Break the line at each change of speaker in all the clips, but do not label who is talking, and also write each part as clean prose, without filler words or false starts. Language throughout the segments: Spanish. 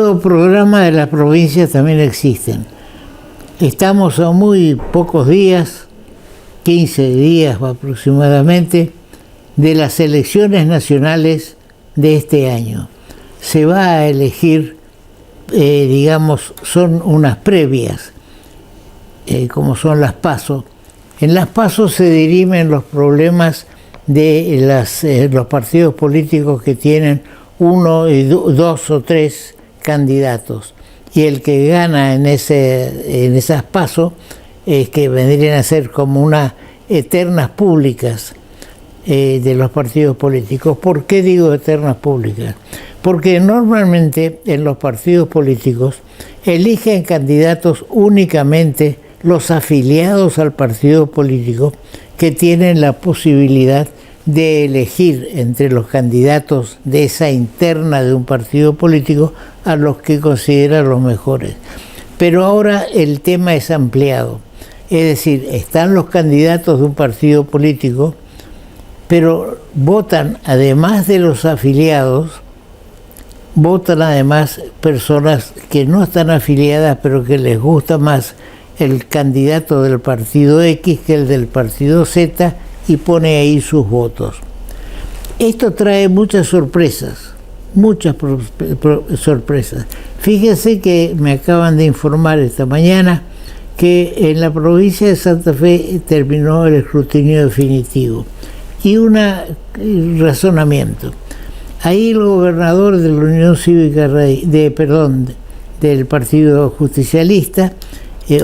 partidos programa de las provincias también existen. Estamos a muy pocos días, 15 días aproximadamente, de las elecciones nacionales de este año. Se va a elegir, digamos, son unas previas, como son las PASO. En las PASO se dirimen los problemas de los partidos políticos que tienen uno, dos o tres candidatos. Y el que gana en esas PASO, que vendrían a ser como unas eternas públicas de los partidos políticos. ¿Por qué digo eternas públicas? Porque normalmente en los partidos políticos eligen candidatos únicamente los afiliados al partido político que tienen la posibilidad de elegir entre los candidatos de esa interna de un partido político a los que consideran los mejores. Pero ahora el tema es ampliado. Es decir, están los candidatos de un partido político, pero votan, además de los afiliados, votan además personas que no están afiliadas, pero que les gusta más el candidato del partido X que el del partido Z, y pone ahí sus votos. Esto trae muchas sorpresas, sorpresas. Fíjense que me acaban de informar esta mañana que en la provincia de Santa Fe terminó el escrutinio definitivo. Y un razonamiento. Ahí el gobernador de la Unión Cívica del Partido Justicialista,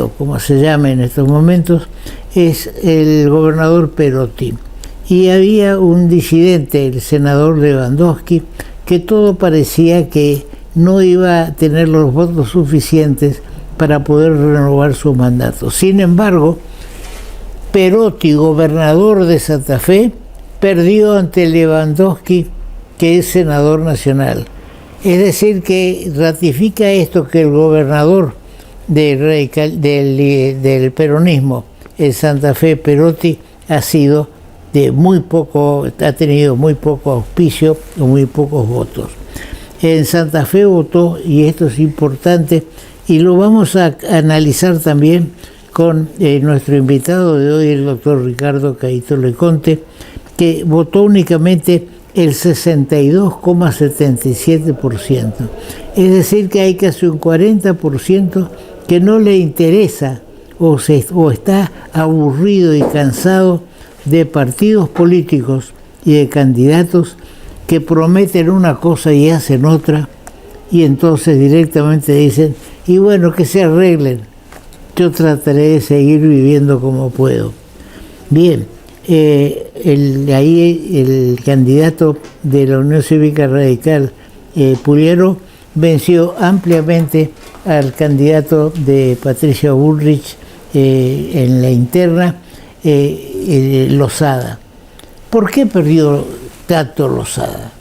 o como se llama en estos momentos, es el gobernador Perotti. Y había un disidente, el senador Lewandowski, que todo parecía que no iba a tener los votos suficientes para poder renovar su mandato. Sin embargo, Perotti, gobernador de Santa Fe, perdió ante Lewandowski, que es senador nacional. Es decir, que ratifica esto, que el gobernador del peronismo en Santa Fe, Perotti, ha tenido muy poco auspicio o muy pocos votos. En Santa Fe votó, y esto es importante, y lo vamos a analizar también con nuestro invitado de hoy, el doctor Ricardo Caíto Leconte, que votó únicamente el 62,77%. Es decir, que hay casi un 40% que no le interesa o está aburrido y cansado de partidos políticos y de candidatos que prometen una cosa y hacen otra, y entonces directamente dicen, y bueno, que se arreglen, yo trataré de seguir viviendo como puedo. Bien, ahí el candidato de la Unión Cívica Radical, Pulliero, venció ampliamente al candidato de Patricia Bullrich en la interna, Lozada. ¿Por qué perdió tanto Lozada?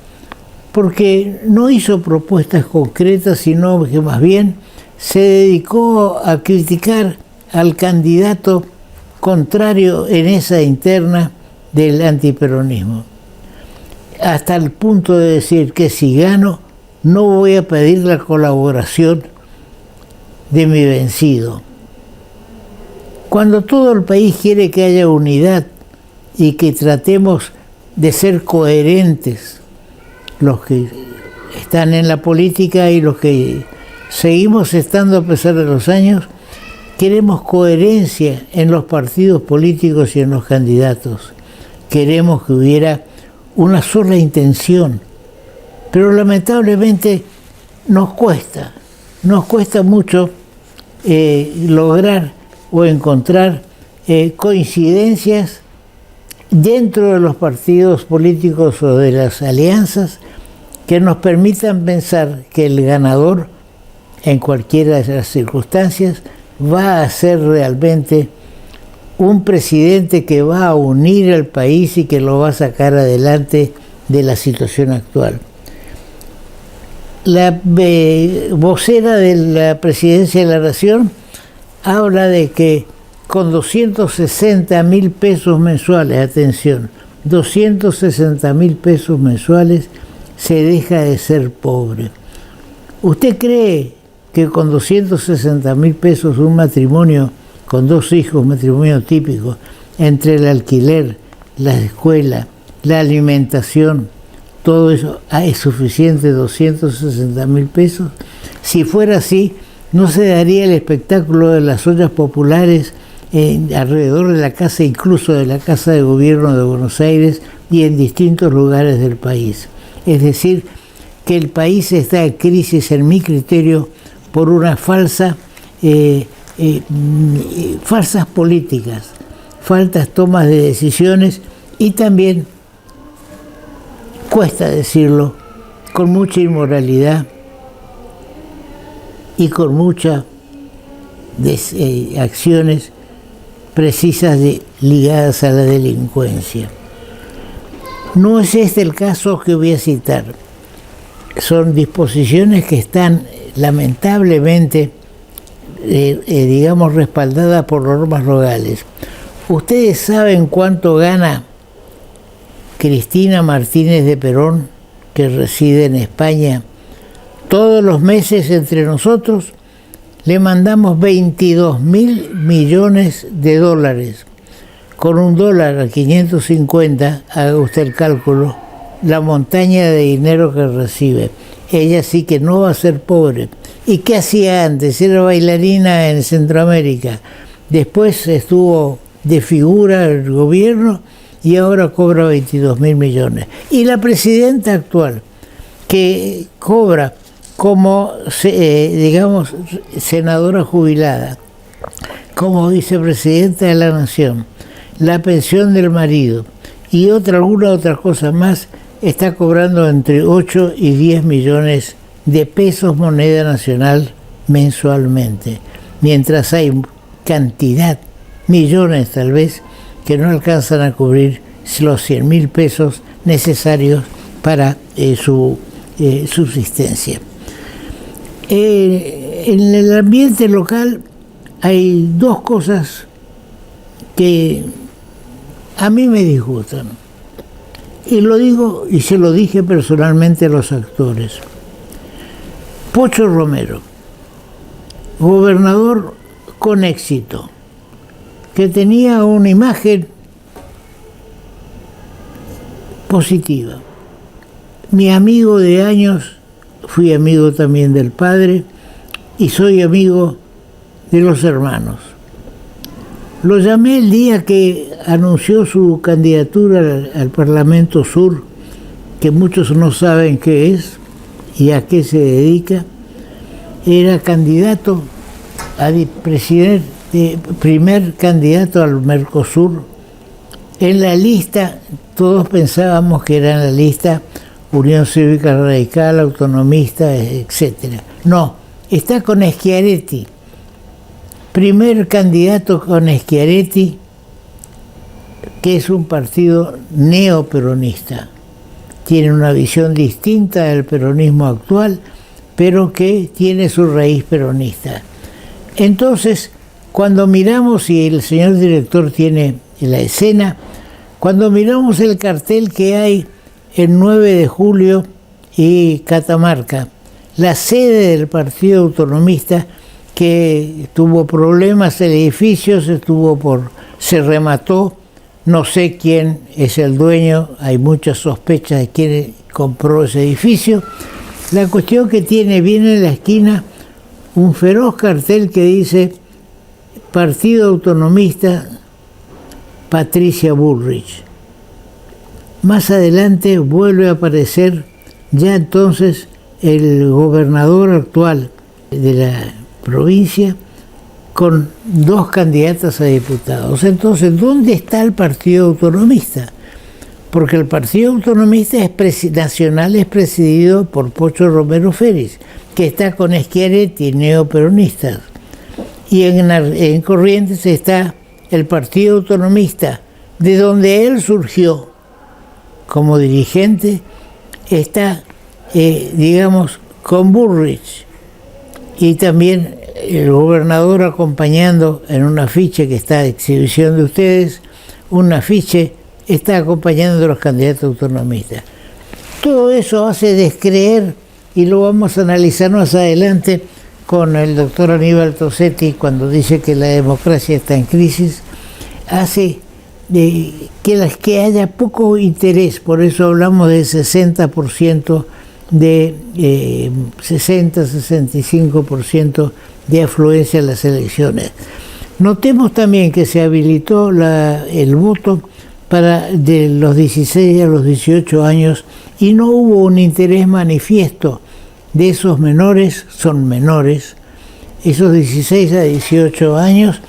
Porque no hizo propuestas concretas, sino que más bien se dedicó a criticar al candidato contrario en esa interna del antiperonismo, hasta el punto de decir que si gano no voy a pedir la colaboración de mi vencido. Cuando todo el país quiere que haya unidad y que tratemos de ser coherentes, los que están en la política y los que seguimos estando a pesar de los años, queremos coherencia en los partidos políticos y en los candidatos. Queremos que hubiera una sola intención, pero lamentablemente nos cuesta mucho lograr o encontrar coincidencias dentro de los partidos políticos o de las alianzas que nos permitan pensar que el ganador, en cualquiera de las circunstancias, va a ser realmente un presidente que va a unir al país y que lo va a sacar adelante de la situación actual. La vocera de la Presidencia de la Nación habla de que con 260.000 pesos mensuales, atención, 260.000 pesos mensuales, se deja de ser pobre. ¿Usted cree que con 260.000 pesos un matrimonio con 2 hijos, matrimonio típico, entre el alquiler, la escuela, la alimentación, todo eso es suficiente 260.000 pesos? Si fuera así, no se daría el espectáculo de las ollas populares alrededor de la casa, incluso de la Casa de Gobierno de Buenos Aires y en distintos lugares del país. Es decir, que el país está en crisis, en mi criterio, por una falsas políticas, faltas tomas de decisiones y también, cuesta decirlo, con mucha inmoralidad y con muchas acciones precisas ligadas a la delincuencia. No es este el caso que voy a citar. Son disposiciones que están lamentablemente, digamos, respaldadas por normas legales. ¿Ustedes saben cuánto gana Cristina Martínez de Perón, que reside en España? Todos los meses entre nosotros le mandamos 22.000 millones de dólares. Con un dólar a 550, haga usted el cálculo, la montaña de dinero que recibe. Ella sí que no va a ser pobre. ¿Y qué hacía antes? Era bailarina en Centroamérica. Después estuvo de figura en el gobierno y ahora cobra 22.000 millones. Y la presidenta actual, que cobra como, digamos, senadora jubilada, como vicepresidenta de la Nación, la pensión del marido y alguna otra cosa más, está cobrando entre 8 y 10 millones de pesos moneda nacional mensualmente, mientras hay cantidad, millones tal vez, que no alcanzan a cubrir los 100.000 pesos necesarios para su subsistencia. En el ambiente local hay 2 cosas que a mí me disgustan. Y lo digo, y se lo dije personalmente a los actores. Pocho Romero, gobernador con éxito, que tenía una imagen positiva. Mi amigo de años, fui amigo también del padre y soy amigo de los hermanos. Lo llamé el día que anunció su candidatura al Parlamento Sur, que muchos no saben qué es y a qué se dedica. Era candidato a presidente, primer candidato al Mercosur. En la lista, todos pensábamos que era en la lista Unión Cívica Radical, Autonomista, etc. No, está con Schiaretti. Primer candidato con Schiaretti, que es un partido neoperonista. Tiene una visión distinta del peronismo actual, pero que tiene su raíz peronista. Entonces, cuando miramos, y el señor director tiene la escena, cuando miramos el cartel que hay el 9 de julio y Catamarca, la sede del Partido Autonomista, que tuvo problemas, el edificio se remató, no sé quién es el dueño, hay muchas sospechas de quién compró ese edificio. La cuestión que viene en la esquina un feroz cartel que dice Partido Autonomista Patricia Bullrich. Más adelante vuelve a aparecer ya entonces el gobernador actual de la provincia con 2 candidatas a diputados. Entonces, ¿dónde está el Partido Autonomista? Porque el Partido Autonomista nacional es presidido por Pocho Romero Félix, que está con Schiaretti, neoperonistas. Y en Corrientes está el Partido Autonomista, de donde él surgió como dirigente, está, digamos, con Bullrich. Y también el gobernador acompañando en un afiche que está a exhibición de ustedes, un afiche está acompañando a los candidatos autonomistas. Todo eso hace descreer y lo vamos a analizar más adelante con el doctor Aníbal Tosetti cuando dice que la democracia está en crisis, hace que haya poco interés, por eso hablamos de 60%, de 60-65% de afluencia en las elecciones. Notemos también que se habilitó el voto de los 16 a los 18 años y no hubo un interés manifiesto de esos menores, son menores, esos 16 a 18 años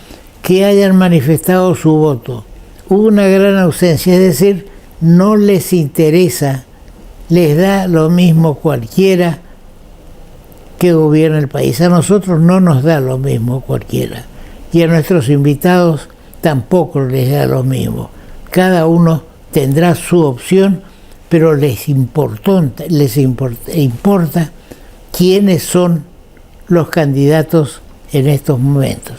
que hayan manifestado su voto. Hubo una gran ausencia, es decir, no les interesa, les da lo mismo cualquiera que gobierna el país. A nosotros no nos da lo mismo cualquiera y a nuestros invitados tampoco les da lo mismo. Cada uno tendrá su opción, pero les importa quiénes son los candidatos en estos momentos.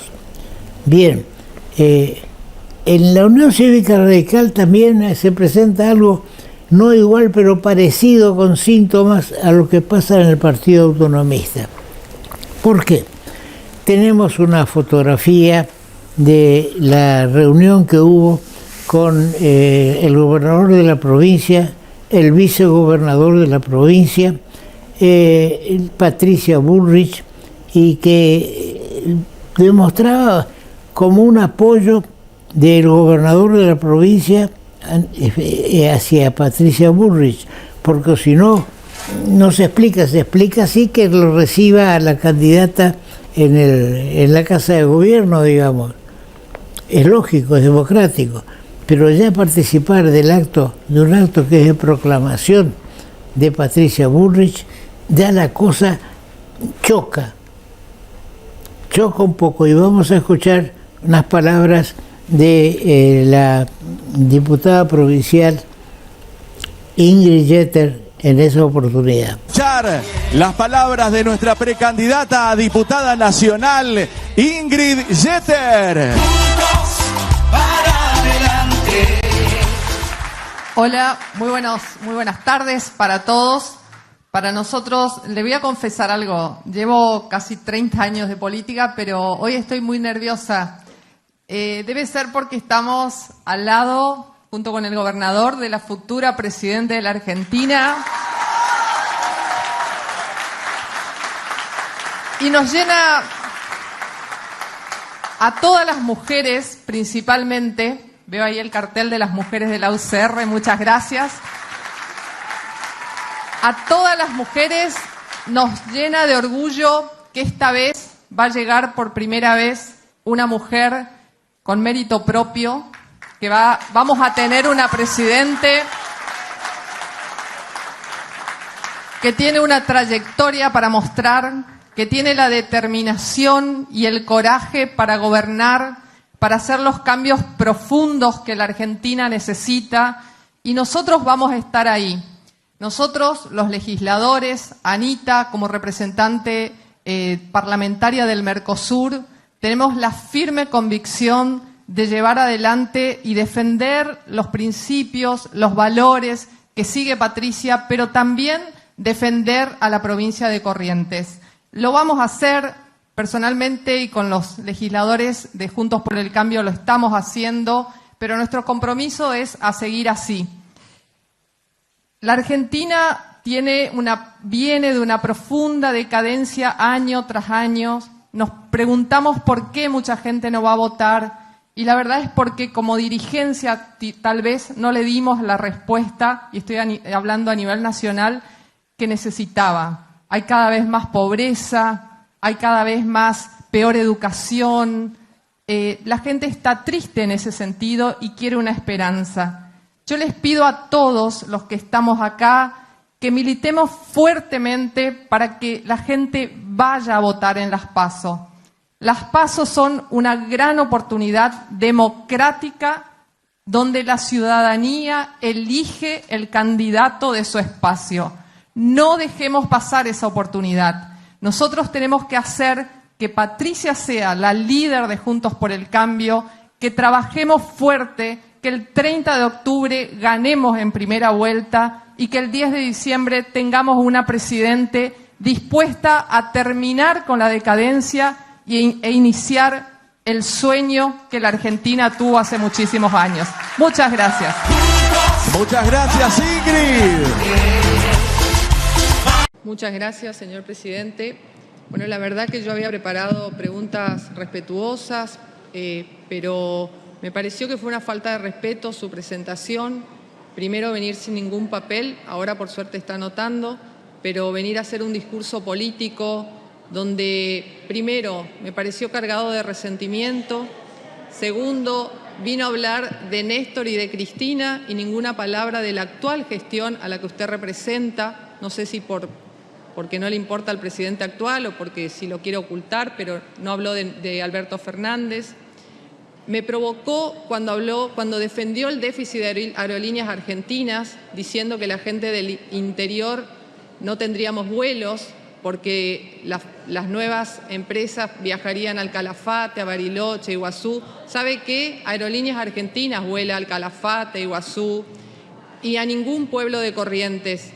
Bien, en la Unión Cívica Radical también se presenta algo no igual pero parecido, con síntomas a lo que pasa en el Partido Autonomista. ¿Por qué? Tenemos una fotografía de la reunión que hubo con el gobernador de la provincia, el vicegobernador de la provincia, Patricia Bullrich, y que demostraba como un apoyo del gobernador de la provincia hacia Patricia Bullrich, porque si no, no se explica así que lo reciba a la candidata en la Casa de Gobierno, digamos. Es lógico, es democrático, pero ya participar de un acto que es de proclamación de Patricia Bullrich, ya la cosa choca un poco, y vamos a escuchar unas palabras de la diputada provincial Ingrid Jeter en esa oportunidad.
Escuchar las palabras de nuestra precandidata a diputada nacional, Ingrid Jeter.
Hola, muy buenas tardes para todos. Para nosotros, le voy a confesar algo, llevo casi 30 años de política, pero hoy estoy muy nerviosa. Debe ser porque estamos al lado, junto con el gobernador, de la futura presidenta de la Argentina. Y nos llena a todas las mujeres, principalmente. Veo ahí el cartel de las mujeres de la UCR, muchas gracias. A todas las mujeres nos llena de orgullo que esta vez va a llegar por primera vez una mujer con mérito propio, que vamos a tener una presidente que tiene una trayectoria para mostrar, que tiene la determinación y el coraje para gobernar, para hacer los cambios profundos que la Argentina necesita, y nosotros vamos a estar ahí. Nosotros, los legisladores, Anita, como representante parlamentaria del Mercosur, tenemos la firme convicción de llevar adelante y defender los principios, los valores que sigue Patricia, pero también defender a la provincia de Corrientes. Lo vamos a hacer personalmente y con los legisladores de Juntos por el Cambio lo estamos haciendo, pero nuestro compromiso es a seguir así. La Argentina viene de una profunda decadencia año tras año. Nos preguntamos por qué mucha gente no va a votar, y la verdad es porque como dirigencia tal vez no le dimos la respuesta, y estoy hablando a nivel nacional, que necesitaba. Hay cada vez más pobreza, hay cada vez más peor educación. La gente está triste en ese sentido y quiere una esperanza. Yo les pido a todos los que estamos acá que militemos fuertemente para que la gente vaya a votar en las PASO. Las PASO son una gran oportunidad democrática donde la ciudadanía elige el candidato de su espacio. No dejemos pasar esa oportunidad. Nosotros tenemos que hacer que Patricia sea la líder de Juntos por el Cambio, que trabajemos fuerte, que el 30 de octubre ganemos en primera vuelta y que el 10 de diciembre tengamos una presidente dispuesta a terminar con la decadencia e iniciar el sueño que la Argentina tuvo hace muchísimos años. Muchas gracias.
Muchas gracias, Ingrid.
Muchas gracias, señor presidente. Bueno, la verdad que yo había preparado preguntas respetuosas, pero me pareció que fue una falta de respeto su presentación. Primero venir sin ningún papel, ahora por suerte está anotando, pero venir a hacer un discurso político donde, primero, me pareció cargado de resentimiento, segundo, vino a hablar de Néstor y de Cristina y ninguna palabra de la actual gestión a la que usted representa, no sé si porque no le importa al presidente actual o porque si lo quiere ocultar, pero no habló de Alberto Fernández. Me provocó cuando defendió el déficit de aerolíneas argentinas, diciendo que la gente del interior no tendríamos vuelos porque las nuevas empresas viajarían al Calafate, a Bariloche, Iguazú. ¿Sabe qué? Aerolíneas Argentinas vuela al Calafate, Iguazú y a ningún pueblo de Corrientes.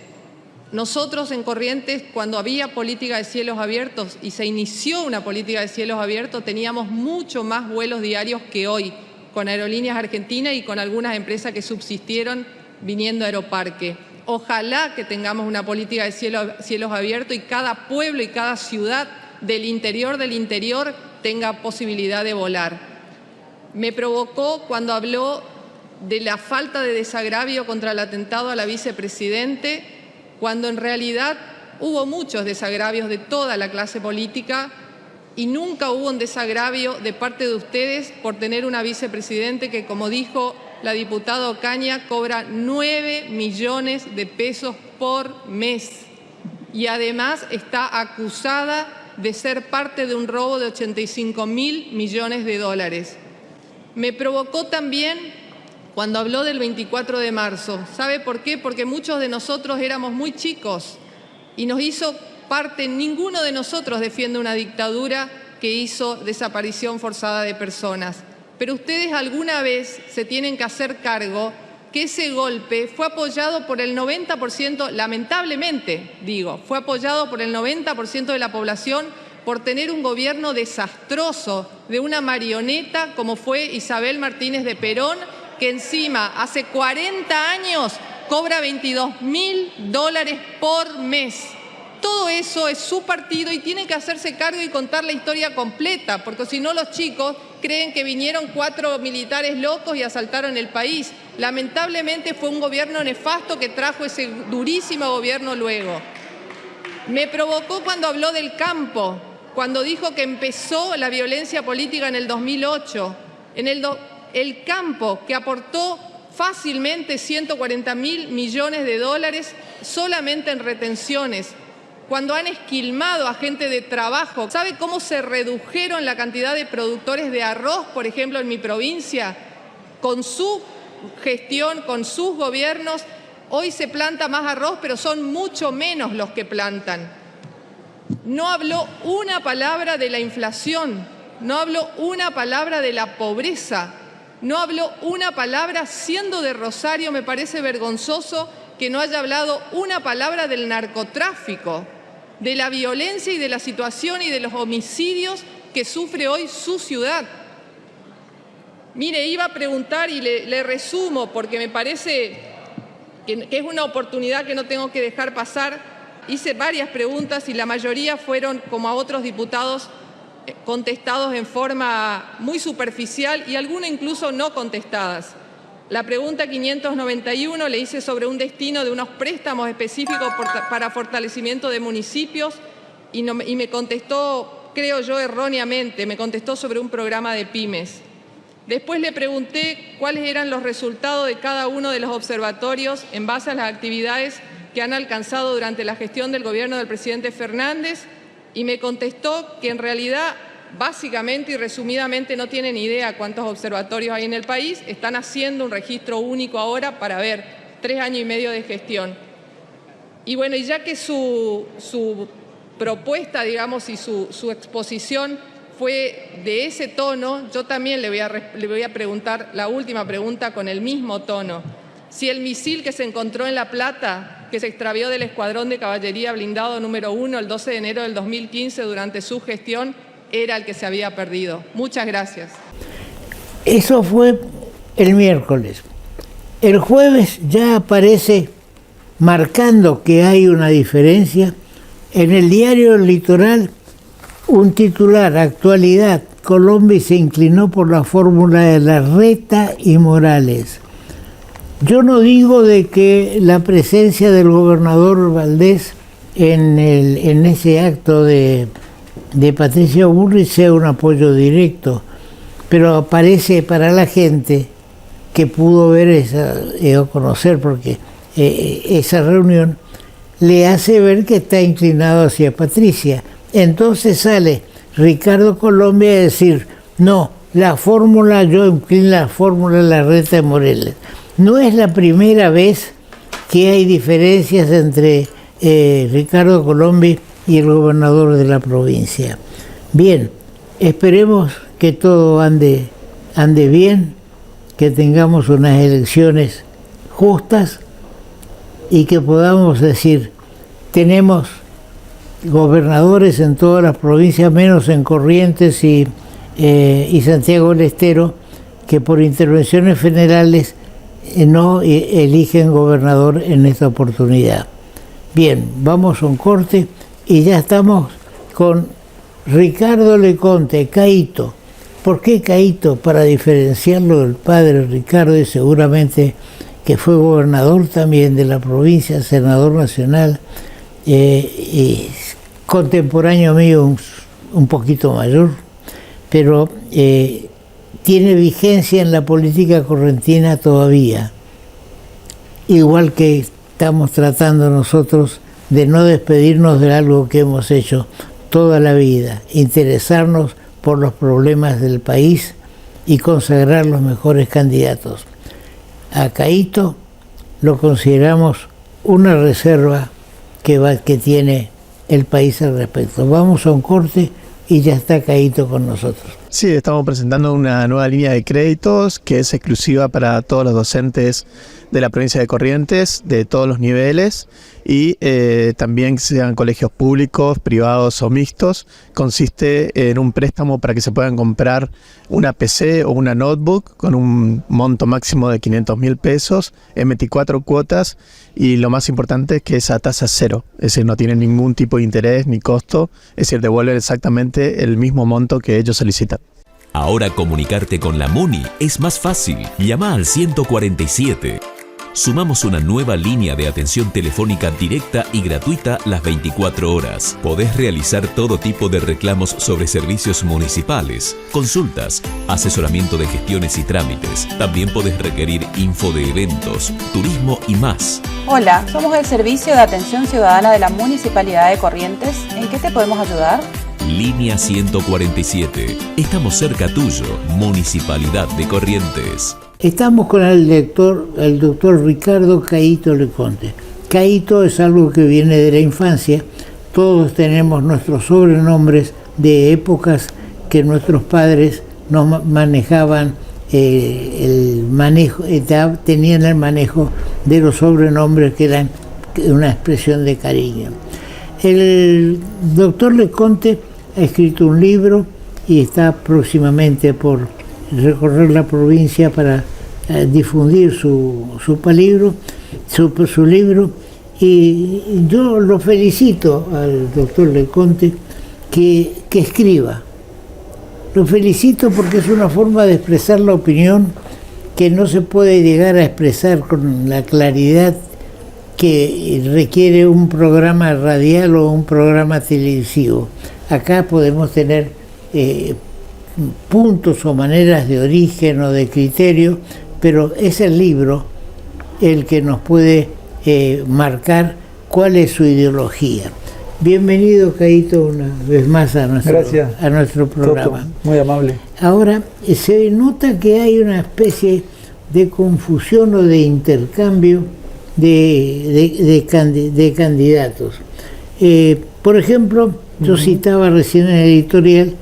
Nosotros en Corrientes, cuando había política de cielos abiertos y se inició una política de cielos abiertos, teníamos mucho más vuelos diarios que hoy, con Aerolíneas Argentinas y con algunas empresas que subsistieron viniendo a Aeroparque. Ojalá que tengamos una política de cielos abiertos y cada pueblo y cada ciudad del interior tenga posibilidad de volar. Me provocó cuando habló de la falta de desagravio contra el atentado a la vicepresidente, cuando en realidad hubo muchos desagravios de toda la clase política y nunca hubo un desagravio de parte de ustedes por tener una vicepresidente que, como dijo la diputada Ocaña, cobra 9 millones de pesos por mes y además está acusada de ser parte de un robo de 85.000 millones de dólares. Me provocó también cuando habló del 24 de marzo. ¿Sabe por qué? Porque muchos de nosotros éramos muy chicos y nos hizo parte, ninguno de nosotros defiende una dictadura que hizo desaparición forzada de personas. Pero ustedes alguna vez se tienen que hacer cargo que ese golpe fue apoyado por el 90%, lamentablemente digo, fue apoyado por el 90% de la población por tener un gobierno desastroso de una marioneta como fue Isabel Martínez de Perón, que encima hace 40 años cobra $22.000 por mes. Todo eso es su partido y tienen que hacerse cargo y contar la historia completa, porque si no los chicos creen que vinieron 4 militares locos y asaltaron el país. Lamentablemente fue un gobierno nefasto que trajo ese durísimo gobierno luego. Me provocó cuando habló del campo, cuando dijo que empezó la violencia política en el 2008. El campo, que aportó fácilmente 140.000 millones de dólares solamente en retenciones, cuando han esquilmado a gente de trabajo. ¿Sabe cómo se redujeron la cantidad de productores de arroz, por ejemplo, en mi provincia? Con su gestión, con sus gobiernos, hoy se planta más arroz, pero son mucho menos los que plantan. No habló una palabra de la inflación, no habló una palabra de la pobreza, no habló una palabra, siendo de Rosario, me parece vergonzoso que no haya hablado una palabra del narcotráfico, de la violencia y de la situación y de los homicidios que sufre hoy su ciudad. Mire, iba a preguntar y le resumo porque me parece que es una oportunidad que no tengo que dejar pasar. Hice varias preguntas y la mayoría fueron, como a otros diputados, contestados en forma muy superficial y algunas incluso no contestadas. La pregunta 591 le hice sobre un destino de unos préstamos específicos para fortalecimiento de municipios y me contestó, creo yo erróneamente, me contestó sobre un programa de pymes. Después le pregunté cuáles eran los resultados de cada uno de los observatorios en base a las actividades que han alcanzado durante la gestión del gobierno del presidente Fernández y me contestó que en realidad básicamente y resumidamente no tienen idea cuántos observatorios hay en el país, están haciendo un registro único ahora para ver 3 años y medio de gestión. Y bueno, y ya que su propuesta, digamos, y su exposición fue de ese tono, yo también le voy a preguntar la última pregunta con el mismo tono. Si el misil que se encontró en La Plata, que se extravió del Escuadrón de Caballería Blindado número 1 el 12 de enero del 2015 durante su gestión, era el que se había perdido. Muchas gracias.
Eso fue el miércoles. El jueves ya aparece, marcando que hay una diferencia, en el diario El Litoral, un titular: actualidad, Colombia se inclinó por la fórmula de Larreta y Morales. Yo no digo de que la presencia del gobernador Valdés en ese acto de Patricia Bullrich sea un apoyo directo, pero aparece para la gente que pudo ver o conocer, porque esa reunión le hace ver que está inclinado hacia Patricia. Entonces sale Ricardo Colombia a decir: no, la fórmula, yo inclino la fórmula Larreta de Morales. No es la primera vez que hay diferencias entre Ricardo Colombia y el gobernador de la provincia. Bien, esperemos que todo ande bien, que tengamos unas elecciones justas y que podamos decir: tenemos gobernadores en todas las provincias, menos en Corrientes y Santiago del Estero, que por intervenciones federales no eligen gobernador en esta oportunidad. Bien, vamos a un corte y ya estamos con Ricardo Leconte, Caíto. ¿Por qué Caíto? Para diferenciarlo del padre Ricardo, y seguramente que fue gobernador también de la provincia, senador nacional, y contemporáneo mío, un poquito mayor, pero tiene vigencia en la política correntina todavía, igual que estamos tratando nosotros de no despedirnos de algo que hemos hecho toda la vida: interesarnos por los problemas del país y consagrar los mejores candidatos. A Caíto lo consideramos una reserva que tiene el país al respecto. Vamos a un corte y ya está Caíto con nosotros.
Sí, estamos presentando una nueva línea de créditos que es exclusiva para todos los docentes de la provincia de Corrientes, de todos los niveles, y también sean colegios públicos, privados o mixtos. Consiste en un préstamo para que se puedan comprar una PC o una notebook con un monto máximo de 500.000 pesos en 24 cuotas, y lo más importante es que es a tasa cero, es decir, no tienen ningún tipo de interés ni costo, es decir, devuelven exactamente el mismo monto que ellos solicitan.
Ahora comunicarte con la MUNI es más fácil. Llama al 147. Sumamos una nueva línea de atención telefónica directa y gratuita las 24 horas. Podés realizar todo tipo de reclamos sobre servicios municipales, consultas, asesoramiento de gestiones y trámites. También podés requerir info de eventos, turismo y más.
Hola, somos el Servicio de Atención Ciudadana de la Municipalidad de Corrientes. ¿En qué te podemos ayudar?
Línea 147. Estamos cerca tuyo, Municipalidad de Corrientes.
Estamos con el doctor Ricardo Caíto Leconte. Caíto es algo que viene de la infancia. Todos tenemos nuestros sobrenombres de épocas que nuestros padres nos manejaban, tenían el manejo de los sobrenombres, que eran una expresión de cariño. El doctor Leconte ha escrito un libro y está próximamente por recorrer la provincia para difundir su libro, y yo lo felicito al doctor Leconte que escriba. Lo felicito porque es una forma de expresar la opinión que no se puede llegar a expresar con la claridad que requiere un programa radial o un programa televisivo. Acá podemos tener puntos o maneras de origen o de criterio, pero es el libro el que nos puede marcar cuál es su ideología. Bienvenido, Caíto, una vez más a nuestro programa.
Toto, muy amable.
Ahora, se nota que hay una especie de confusión o de intercambio de candidatos. Por ejemplo, yo citaba recién en el editorial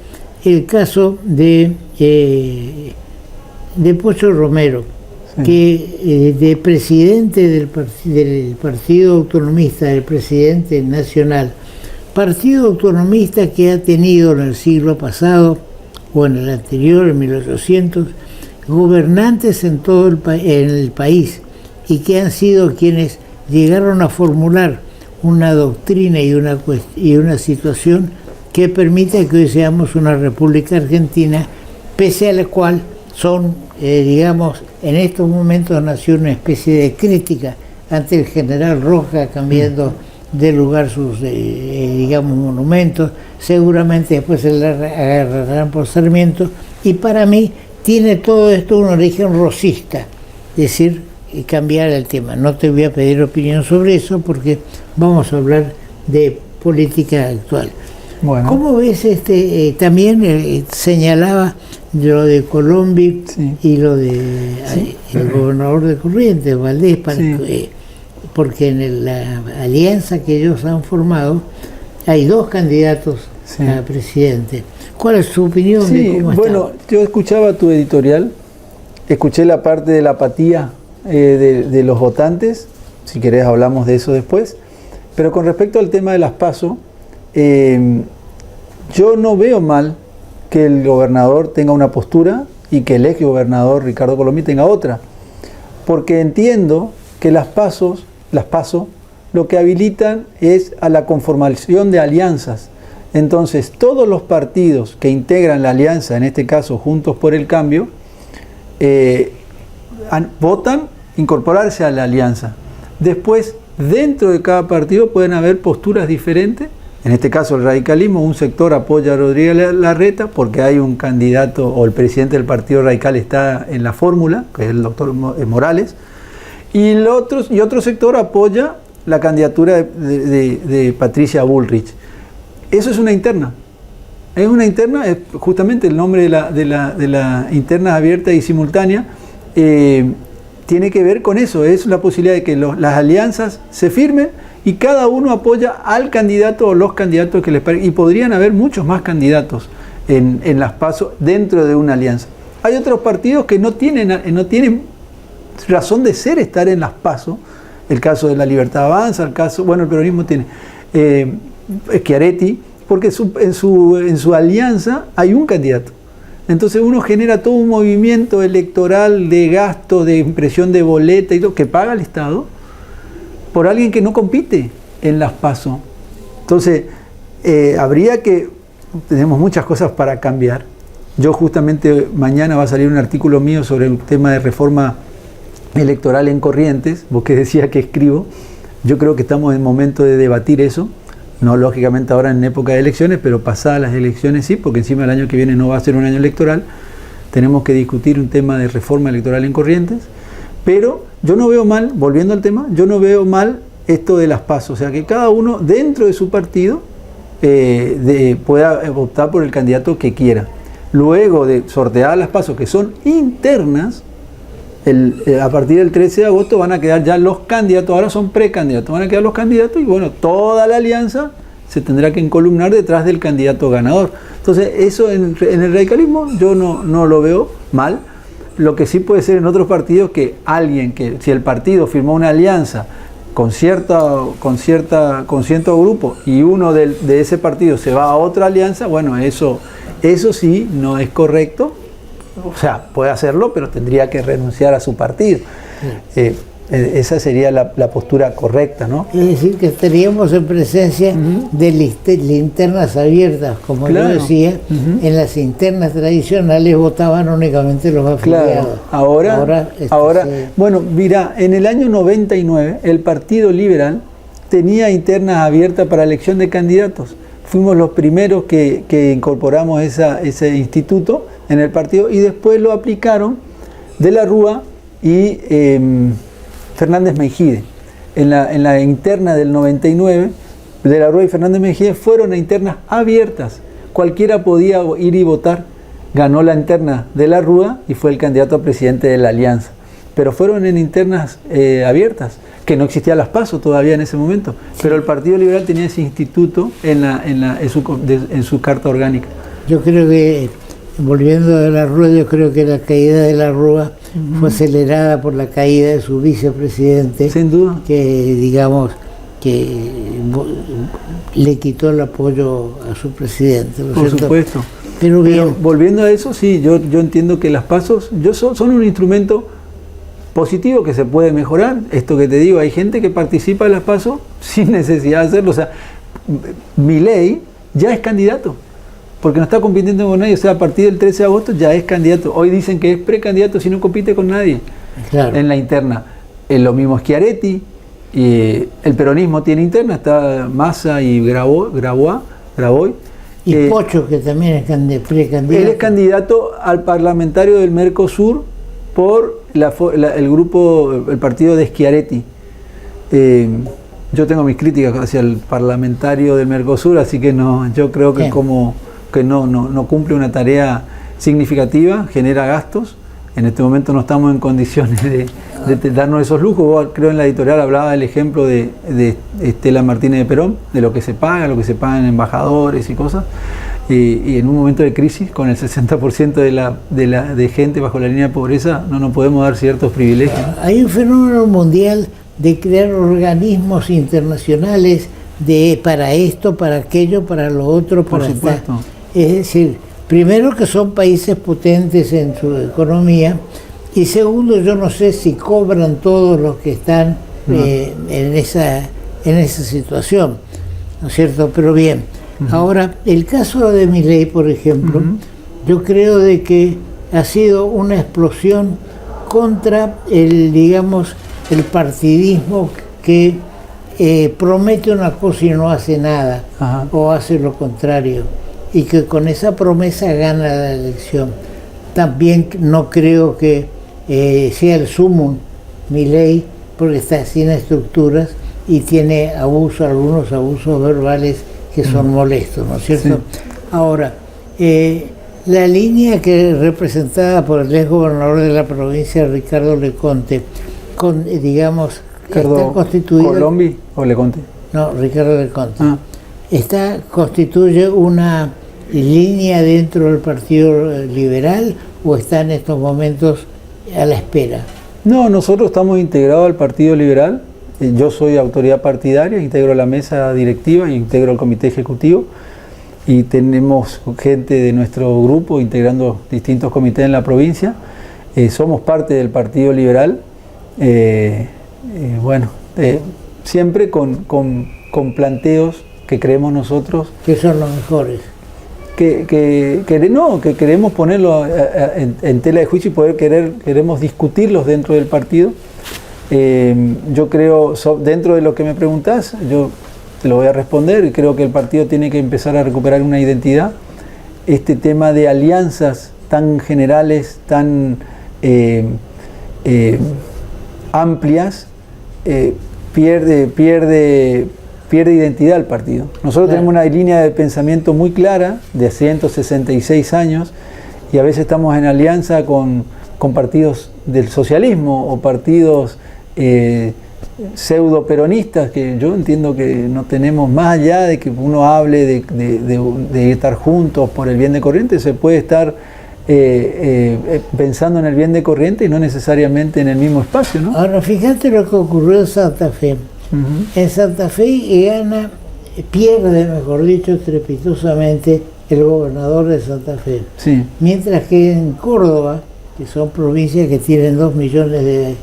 el caso de Pocho Romero, que de presidente del Partido Autonomista, del presidente nacional, partido autonomista que ha tenido en el siglo pasado o en el anterior, en 1800, gobernantes en todo el país, y que han sido quienes llegaron a formular una doctrina y una situación que permite que hoy seamos una república argentina, pese a la cual son, digamos, en estos momentos nació una especie de crítica ante el general Roca, cambiando de lugar sus, digamos, monumentos. Seguramente después se le agarrarán por Sarmiento, y para mí tiene todo esto un origen rosista, es decir, cambiar el tema. No te voy a pedir opinión sobre eso porque vamos a hablar de política actual. Bueno. ¿Cómo ves también señalaba lo de Colombia y lo de el gobernador de Corrientes, Valdés, porque en la alianza que ellos han formado hay dos candidatos a presidente? ¿Cuál es su opinión de cómo está?
Bueno, yo escuchaba tu editorial, escuché la parte de la apatía de los votantes, si querés hablamos de eso después, pero con respecto al tema de las PASO, yo no veo mal que el gobernador tenga una postura y que el ex gobernador Ricardo Colombia tenga otra, porque entiendo que las PASO lo que habilitan es a la conformación de alianzas. Entonces todos los partidos que integran la alianza, en este caso Juntos por el Cambio, votan incorporarse a la alianza. Después, dentro de cada partido pueden haber posturas diferentes. En este caso el radicalismo, un sector apoya a Rodríguez Larreta porque hay un candidato, o el presidente del Partido Radical está en la fórmula, que es el doctor Morales, y otro sector apoya la candidatura de Patricia Bullrich. Eso es una interna. Es una interna, es justamente el nombre de la interna abierta y simultánea, tiene que ver con eso, es la posibilidad de que las alianzas se firmen y cada uno apoya al candidato o los candidatos que les parezca, y podrían haber muchos más candidatos en las PASO dentro de una alianza. Hay otros partidos que no tienen razón de ser estar en las PASO, el caso de La Libertad Avanza, el peronismo tiene Schiaretti, porque en su alianza hay un candidato. Entonces uno genera todo un movimiento electoral de gasto, de impresión de boleta y todo, que paga el Estado por alguien que no compite en las PASO. Entonces tenemos muchas cosas para cambiar. Yo justamente mañana va a salir un artículo mío sobre el tema de reforma electoral en Corrientes, vos que decías que escribo. Yo creo que estamos en el momento de debatir eso. No lógicamente ahora en época de elecciones, pero pasadas las elecciones sí, porque encima el año que viene no va a ser un año electoral. Tenemos que discutir un tema de reforma electoral en Corrientes. Pero yo no veo mal, volviendo al tema, yo no veo mal esto de las PASO. O sea, que cada uno dentro de su partido pueda optar por el candidato que quiera. Luego de sortear las PASO, que son internas, a partir del 13 de agosto van a quedar ya los candidatos, ahora son precandidatos, van a quedar los candidatos y bueno, toda la alianza se tendrá que encolumnar detrás del candidato ganador. Entonces eso en el radicalismo yo no lo veo mal. Lo que sí puede ser en otros partidos que si el partido firmó una alianza con cierto grupo y uno de ese partido se va a otra alianza, bueno, eso sí no es correcto. O sea, puede hacerlo, pero tendría que renunciar a su partido. Esa sería la postura correcta, ¿no?
Es decir, que estaríamos en presencia de linternas abiertas, como yo decía. En las internas tradicionales votaban únicamente los afiliados.
Claro. Ahora, bueno, mira, en el año 99 el Partido Liberal tenía internas abiertas para elección de candidatos. Fuimos los primeros que incorporamos ese instituto en el partido, y después lo aplicaron De la Rúa y Fernández Meijide. En la interna del 99, De la Rúa y Fernández Meijide fueron a internas abiertas. Cualquiera podía ir y votar. Ganó la interna De la Rúa y fue el candidato a presidente de la Alianza. Pero fueron en internas abiertas, que no existían las PASO todavía en ese momento. Pero el Partido Liberal tenía ese instituto en su carta orgánica.
Yo creo que, volviendo a la Rúa, yo creo que la caída de la Rúa fue acelerada por la caída de su vicepresidente.
Sin duda.
Que, digamos, que le quitó el apoyo a su presidente. ¿no es
Por
cierto?
supuesto.
Pero bien.
Volviendo a eso, sí, yo entiendo que las PASO son un instrumento positivo que se puede mejorar. Esto que te digo, hay gente que participa en las PASO sin necesidad de hacerlo. O sea, Milei ya es candidato, porque no está compitiendo con nadie. O sea, a partir del 13 de agosto ya es candidato. Hoy dicen que es precandidato si no compite con nadie.
Claro.
En la interna. Lo mismo Schiaretti. El peronismo tiene interna, está Massa y Graboy.
Y Pocho, que también es precandidato.
Él es candidato al parlamentario del Mercosur por el grupo, el partido de Schiaretti. Yo tengo mis críticas hacia el parlamentario del Mercosur, así que no, yo creo que no cumple una tarea significativa, genera gastos. En este momento no estamos en condiciones de darnos esos lujos. Vos, creo, en la editorial hablaba del ejemplo de Estela Martínez de Perón, de lo que se paga en embajadores y cosas. Y en un momento de crisis, con el 60% de gente bajo la línea de pobreza, no nos podemos dar ciertos privilegios.
Hay un fenómeno mundial de crear organismos internacionales para esto, para aquello, para lo otro,
Por
para
supuesto.
estar. Es decir, primero que son países potentes en su economía, y segundo, yo no sé si cobran todos los que están en esa situación, ¿no es cierto? Pero bien, ahora, el caso de Milei, por ejemplo, yo creo de que ha sido una explosión contra el partidismo que promete una cosa y no hace nada, o hace lo contrario, y que con esa promesa gana la elección. También no creo que sea el sumum Milei, porque está sin estructuras y tiene algunos abusos verbales que son molestos, ¿no es cierto? Sí. Ahora, la línea que representada por el ex gobernador de la provincia, Ricardo Leconte, está constituida...
¿Colombi o Leconte?
No, Ricardo Leconte. ¿Constituye una línea dentro del Partido Liberal o está en estos momentos a la espera?
No, nosotros estamos integrados al Partido Liberal. Yo soy autoridad partidaria, integro la mesa directiva y integro el comité ejecutivo, y tenemos gente de nuestro grupo integrando distintos comités en la provincia. Somos parte del Partido Liberal, siempre con planteos que creemos nosotros
que son los mejores,
que queremos ponerlo en tela de juicio y queremos discutirlos dentro del partido. Yo creo, dentro de lo que me preguntás, yo te lo voy a responder, y creo que el partido tiene que empezar a recuperar una identidad. Este tema de alianzas tan generales, tan amplias, pierde identidad el partido. Nosotros tenemos una línea de pensamiento muy clara, de 166 años, y a veces estamos en alianza con partidos del socialismo o partidos pseudo peronistas, que yo entiendo que no tenemos, más allá de que uno hable de estar juntos por el bien de Corrientes, se puede estar pensando en el bien de Corrientes y no necesariamente en el mismo espacio, ¿no?
Ahora, fíjate lo que ocurrió en Santa Fe. En Santa Fe pierde, mejor dicho, estrepitosamente el gobernador de Santa Fe.
Sí.
Mientras que en Córdoba, que son provincias que tienen 2 millones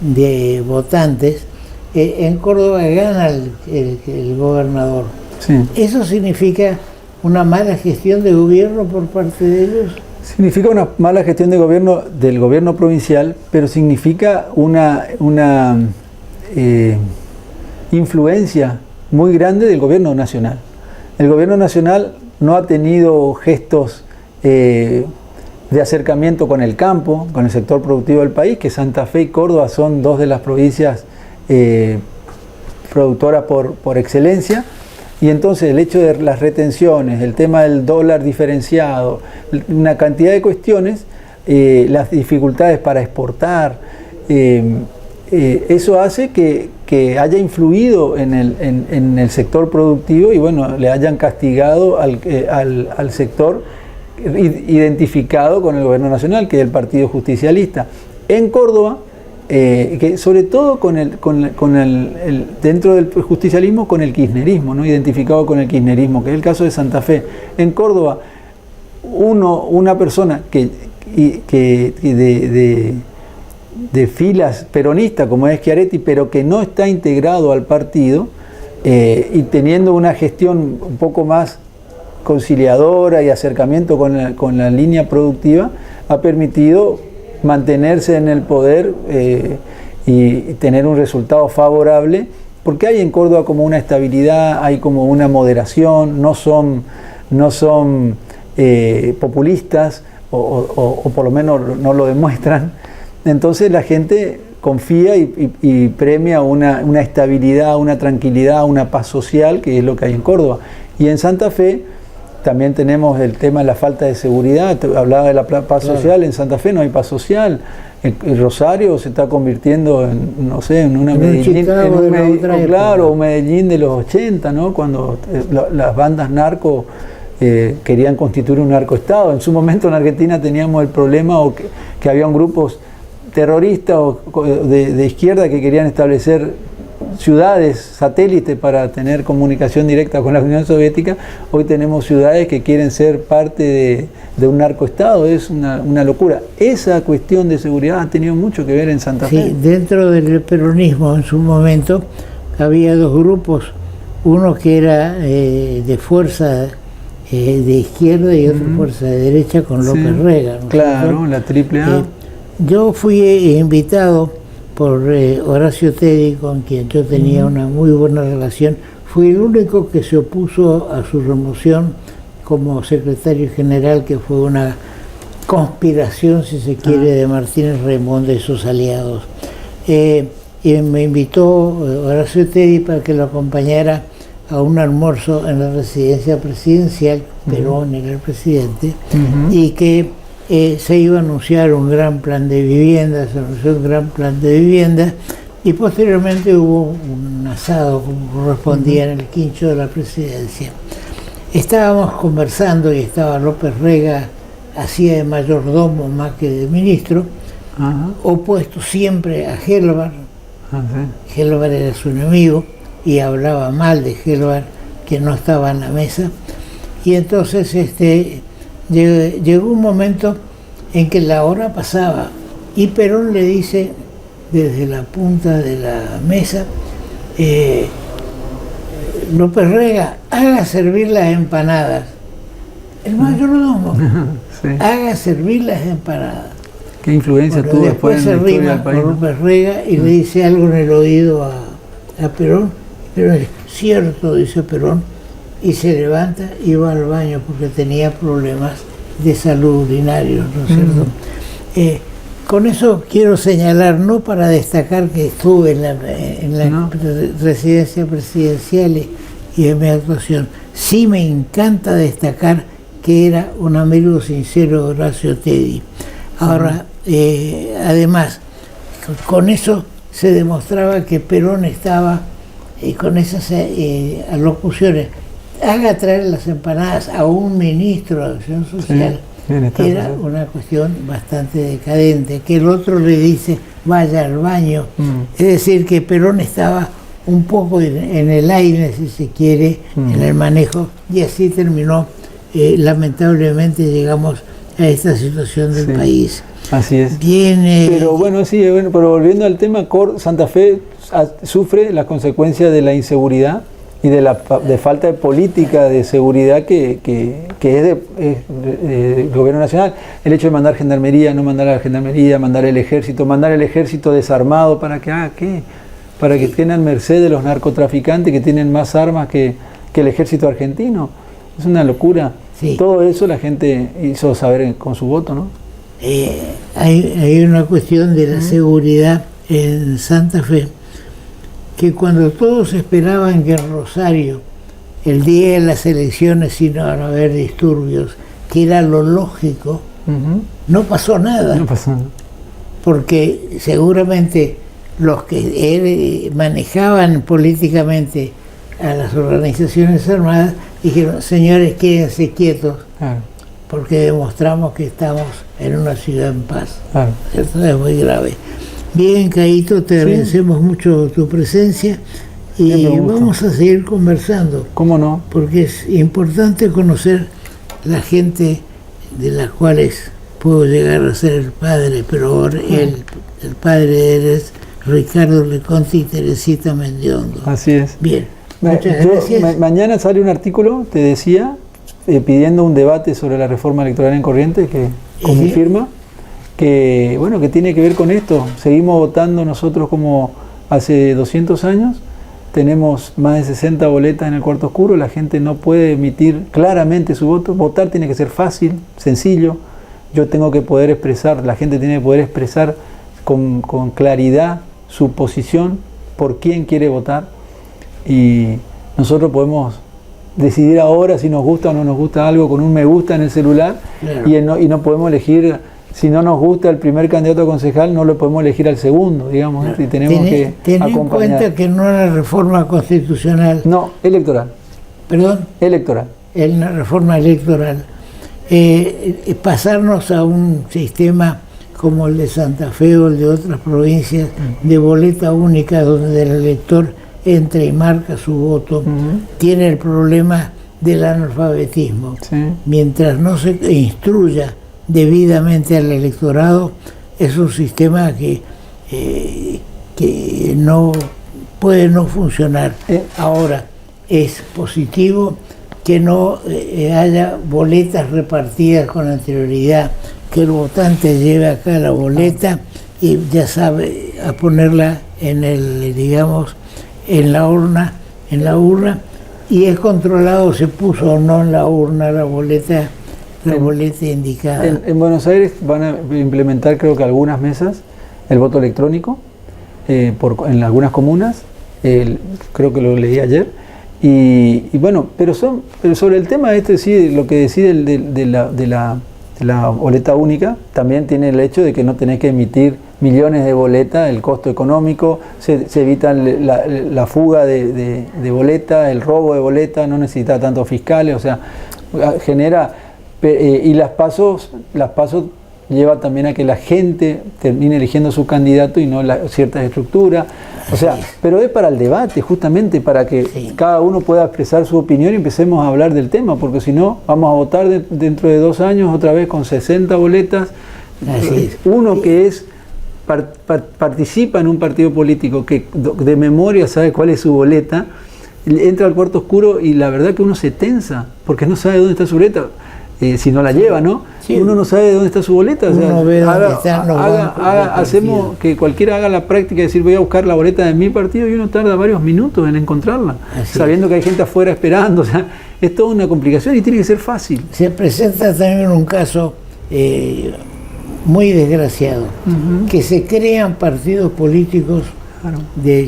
de votantes, en Córdoba gana el gobernador.
Sí.
¿Eso significa una mala gestión de gobierno por parte de ellos?
Significa una mala gestión de gobierno del gobierno provincial, pero significa una influencia muy grande del gobierno nacional. El gobierno nacional no ha tenido gestos de acercamiento con el campo, con el sector productivo del país, que Santa Fe y Córdoba son dos de las provincias productoras por excelencia, y entonces el hecho de las retenciones, el tema del dólar diferenciado, una cantidad de cuestiones, las dificultades para exportar, eso hace que haya influido en el sector productivo y bueno, le hayan castigado al sector identificado con el gobierno nacional, que es el Partido Justicialista. En Córdoba, que sobre todo dentro del justicialismo, con el kirchnerismo, ¿no? Identificado con el kirchnerismo, que es el caso de Santa Fe. En Córdoba, una persona de filas peronistas como es Schiaretti, pero que no está integrado al partido, y teniendo una gestión un poco más conciliadora y acercamiento con la línea productiva, ha permitido mantenerse en el poder y tener un resultado favorable, porque hay en Córdoba como una estabilidad, hay como una moderación, no son populistas, o por lo menos no lo demuestran. Entonces la gente confía y premia una estabilidad, una tranquilidad, una paz social, que es lo que hay en Córdoba. Y en Santa Fe también tenemos el tema de la falta de seguridad. Hablaba de la paz social. En Santa Fe no hay paz social. El Rosario se está convirtiendo en, no sé, en una Medellín, un Medellín de los 80, ¿no? Cuando las bandas narcos querían constituir un narcoestado. En su momento en Argentina teníamos el problema que habían grupos terroristas de izquierda que querían establecer ciudades satélites para tener comunicación directa con la Unión Soviética. Hoy tenemos ciudades que quieren ser parte de un narcoestado. Es una locura. Esa cuestión de seguridad ha tenido mucho que ver en Santa Fe.
Sí, dentro del peronismo en su momento había dos grupos, uno que era de fuerza de izquierda y otro fuerza de derecha con López Rega, ¿no?
Claro, la AAA.
Yo fui invitado por Horacio Tedi, con quien yo tenía una muy buena relación. Fui el único que se opuso a su remoción como secretario general, que fue una conspiración, si se quiere, de Martínez Raimundo y sus aliados. Y me invitó Horacio Tedi para que lo acompañara a un almuerzo en la residencia presidencial, Perón era el presidente, y que se iba a anunciar un gran plan de vivienda, se anunció un gran plan de vivienda, y posteriormente hubo un asado, como correspondía, en el quincho de la presidencia. Estábamos conversando y estaba López Rega, hacía de mayordomo más que de ministro, opuesto siempre a Gelbar. Gelbar era su enemigo y hablaba mal de Gelbar, que no estaba en la mesa. Y entonces llegó un momento en que la hora pasaba y Perón le dice desde la punta de la mesa, López Rega, haga servir las empanadas. El mayordomo, haga servir las empanadas.
¿Qué influencia tuvo
después en la historia del país? López Rega y le dice algo en el oído a Perón, pero es cierto, dice Perón, y se levanta y va al baño porque tenía problemas de salud urinarios, ¿no es cierto? Con eso quiero señalar, no para destacar que estuve en la residencia presidencial y en mi actuación, sí me encanta destacar que era un amigo sincero de Horacio Tedi. Ahora, además, con eso se demostraba que Perón estaba con esas alocuciones, haga traer las empanadas a un ministro de Acción Social, era una cuestión bastante decadente, que el otro le dice vaya al baño, es decir, que Perón estaba un poco en el aire, si se quiere, en el manejo, y así terminó, lamentablemente llegamos a esta situación del país.
Así es.
Pero
bueno, pero volviendo al tema, Santa Fe sufre las consecuencias de la inseguridad y de falta de política de seguridad que es del gobierno nacional. El hecho de mandar gendarmería, no mandar a la gendarmería, mandar el ejército desarmado, ¿para que haga qué? Para que tengan merced de los narcotraficantes que tienen más armas que el ejército argentino. Es una locura. Sí. Todo eso la gente hizo saber con su voto, ¿no?
Hay una cuestión de la seguridad en Santa Fe, que cuando todos esperaban que en Rosario, el día de las elecciones, si no iban a haber disturbios, que era lo lógico, no pasó nada.
No pasó nada.
Porque seguramente los que manejaban políticamente a las organizaciones armadas dijeron, señores, quédense quietos, porque demostramos que estamos en una ciudad en paz.
Claro.
Esto es muy grave. Bien, Caíto, te agradecemos mucho tu presencia y vamos a seguir conversando.
¿Cómo no?
Porque es importante conocer la gente de las cuales puedo llegar a ser el padre, pero ahora el padre eres Ricardo Leconte y Teresita Mendiondo.
Así es.
Bien, muchas gracias.
Mañana sale un artículo, te decía, pidiendo un debate sobre la reforma electoral en Corrientes, con mi firma, que bueno, que tiene que ver con esto. Seguimos votando nosotros como hace 200 años, tenemos más de 60 boletas en el cuarto oscuro, la gente no puede emitir claramente su voto. Votar tiene que ser fácil, sencillo. Yo tengo que poder expresar, la gente tiene que poder expresar con claridad su posición, por quién quiere votar, y nosotros podemos decidir ahora si nos gusta o no nos gusta algo con un me gusta en el celular. Claro. y no podemos elegir, si no nos gusta el primer candidato a concejal, no lo podemos elegir al segundo, digamos. Claro. Y tenemos que
tener en cuenta que no es una reforma constitucional.
No, electoral.
¿Perdón?
Electoral.
Es una reforma electoral. Pasarnos a un sistema como el de Santa Fe o el de otras provincias de boleta única donde el elector entra y marca su voto, tiene el problema del analfabetismo. Sí. Mientras no se instruya debidamente al electorado, es un sistema que no puede no funcionar. Ahora, es positivo que no haya boletas repartidas con anterioridad, que el votante lleve acá la boleta y ya sabe a ponerla en el, digamos, en la urna, y es controlado se puso o no en la urna la boleta indicada.
En Buenos Aires van a implementar, creo que algunas mesas, el voto electrónico en algunas comunas, creo que lo leí ayer, y bueno, pero sobre el tema sí, lo que decide de la boleta única, también tiene el hecho de que no tenés que emitir millones de boletas, el costo económico, se evita la fuga de boleta, el robo de boleta, no necesita tantos fiscales, o sea, genera, y las pasos lleva también a que la gente termine eligiendo su candidato y no ciertas estructuras, o sea, pero es para el debate, justamente para que cada uno pueda expresar su opinión y empecemos a hablar del tema, porque si no, vamos a votar dentro de 2 años otra vez con 60 boletas, uno que participa en un partido político que de memoria sabe cuál es su boleta, entra al cuarto oscuro y la verdad que uno se tensa, porque no sabe dónde está su boleta. Si no la lleva, ¿no? Sí. Uno no sabe dónde está su boleta. O sea,
uno ve dónde están los
hacemos que cualquiera haga la práctica de decir voy a buscar la boleta de mi partido y uno tarda varios minutos en encontrarla, sabiendo que hay gente afuera esperando. O sea, es toda una complicación y tiene que ser fácil.
Se presenta también un caso muy desgraciado, que se crean partidos políticos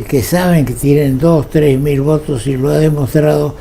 que saben que tienen 2.000 o 3.000 votos y lo ha demostrado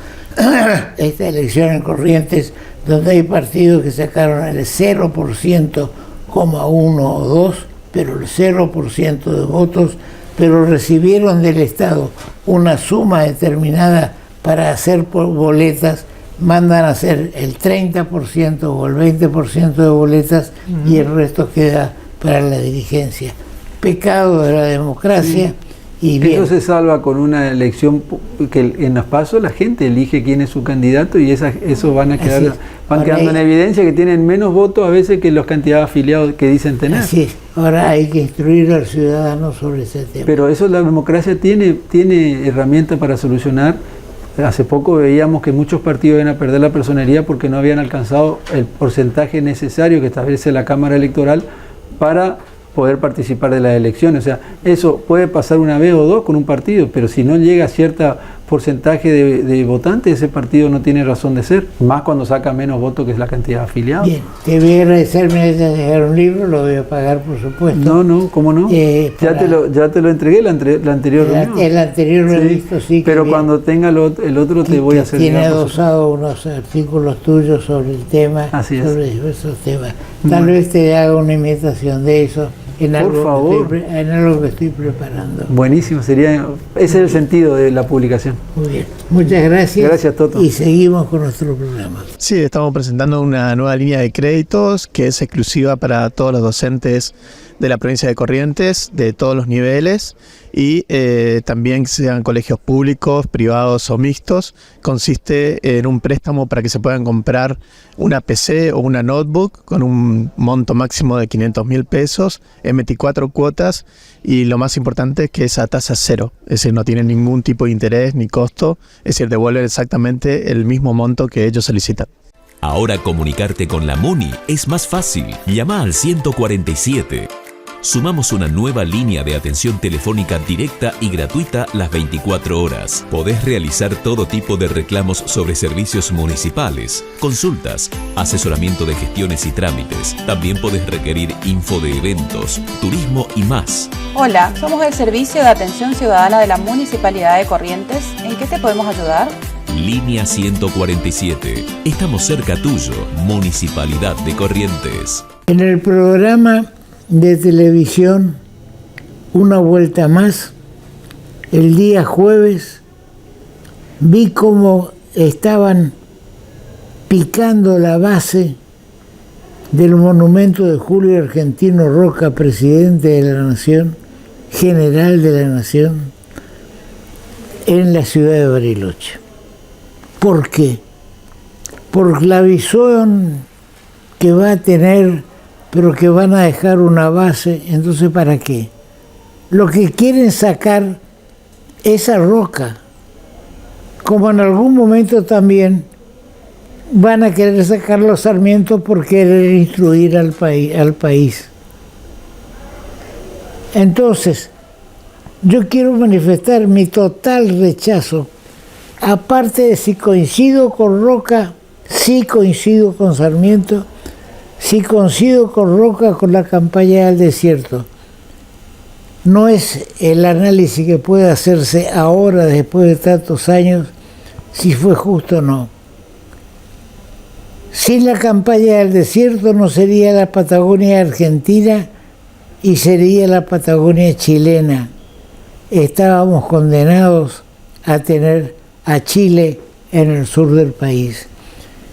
esta elección en Corrientes, donde hay partidos que sacaron el 0,1 o 2, pero el 0% de votos, pero recibieron del Estado una suma determinada para hacer boletas, mandan a hacer el 30% o el 20% de boletas y el resto queda para la dirigencia. Pecado de la democracia. Sí. Y
eso se salva con una elección que en los pasos la gente elige quién es su candidato y eso van quedando en evidencia que tienen menos votos a veces que los candidatos afiliados que dicen tener.
Así es. Ahora hay que instruir al ciudadano sobre ese tema.
Pero eso la democracia tiene herramientas para solucionar. Hace poco veíamos que muchos partidos iban a perder la personería porque no habían alcanzado el porcentaje necesario que establece la Cámara Electoral para poder participar de las elecciones. O sea, eso puede pasar una vez o dos con un partido, pero si no llega a cierto porcentaje de votantes, ese partido no tiene razón de ser, más cuando saca menos votos que es la cantidad de afiliados.
Bien, te voy a agradecer, me vas a dejar un libro, lo voy a pagar por supuesto.
No, ¿cómo no? Ya te lo entregué la anterior reunión.
El anterior lo he visto, sí.
Pero cuando tenga el otro te voy a hacer.
Tiene adosado unos artículos tuyos sobre el tema, sobre diversos temas. Tal vez te haga una imitación de eso. en algo que estoy preparando.
Buenísimo, ese es el sentido de la publicación.
Muy bien, muchas gracias.
Gracias, Toto.
Y seguimos con nuestro programa.
Sí, estamos presentando una nueva línea de créditos que es exclusiva para todos los docentes de la provincia de Corrientes, de todos los niveles, y también sean colegios públicos, privados o mixtos. Consiste en un préstamo para que se puedan comprar una PC o una notebook con un monto máximo de 500.000 pesos en 24 cuotas, y lo más importante es que es a tasa cero, es decir, no tienen ningún tipo de interés ni costo, es decir, devuelven exactamente el mismo monto que ellos solicitan.
Ahora comunicarte con la MUNI es más fácil. Llama al 147. Sumamos una nueva línea de atención telefónica directa y gratuita las 24 horas. Podés realizar todo tipo de reclamos sobre servicios municipales, consultas, asesoramiento de gestiones y trámites. También podés requerir info de eventos, turismo y más.
Hola, somos el Servicio de Atención Ciudadana de la Municipalidad de Corrientes. ¿En qué te podemos ayudar?
Línea 147. Estamos cerca tuyo, Municipalidad de Corrientes.
En el programa de televisión Una Vuelta Más, el día jueves, vi cómo estaban picando la base del monumento de Julio Argentino Roca, presidente de la Nación, general de la Nación, en la ciudad de Bariloche. ¿Por qué? Por la visión que va a tener, pero que van a dejar una base. Entonces, ¿para qué? Lo que quieren sacar esa roca, como en algún momento también van a querer sacar los Sarmientos por querer instruir al país. Entonces, yo quiero manifestar mi total rechazo. Aparte de si coincido con Roca, sí coincido con Sarmiento, sí coincido con Roca con la campaña del desierto. No es el análisis que puede hacerse ahora, después de tantos años, si fue justo o no. Sin la campaña del desierto no sería la Patagonia argentina y sería la Patagonia chilena. Estábamos condenados a tener a Chile en el sur del país.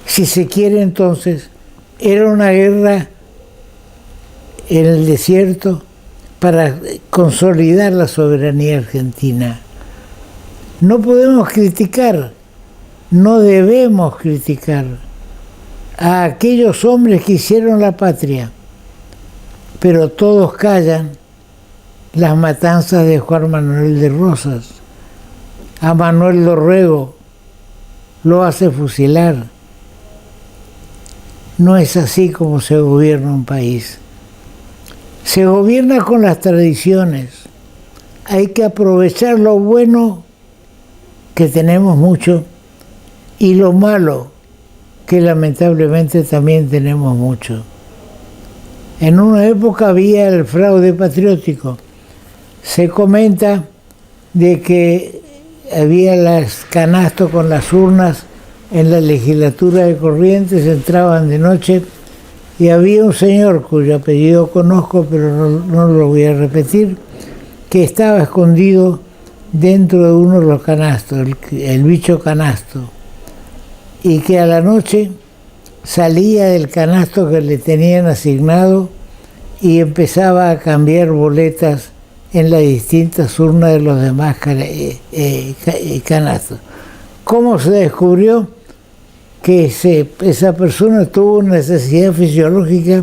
Si se quiere, entonces, era una guerra en el desierto para consolidar la soberanía argentina. No podemos criticar, no debemos criticar a aquellos hombres que hicieron la patria, pero todos callan las matanzas de Juan Manuel de Rosas. A Manuel Dorrego lo hace fusilar. No es así como se gobierna un país. Se gobierna con las tradiciones. Hay que aprovechar lo bueno, que tenemos mucho, y lo malo, que lamentablemente también tenemos mucho. En una época había el fraude patriótico. Se comenta de que había los canastos con las urnas en la legislatura de Corrientes, entraban de noche y había un señor cuyo apellido conozco, pero no lo voy a repetir, que estaba escondido dentro de uno de los canastos, el bicho canasto, y que a la noche salía del canasto que le tenían asignado y empezaba a cambiar boletas en las distintas urnas de los demás canastos. ¿Cómo se descubrió que esa persona tuvo una necesidad fisiológica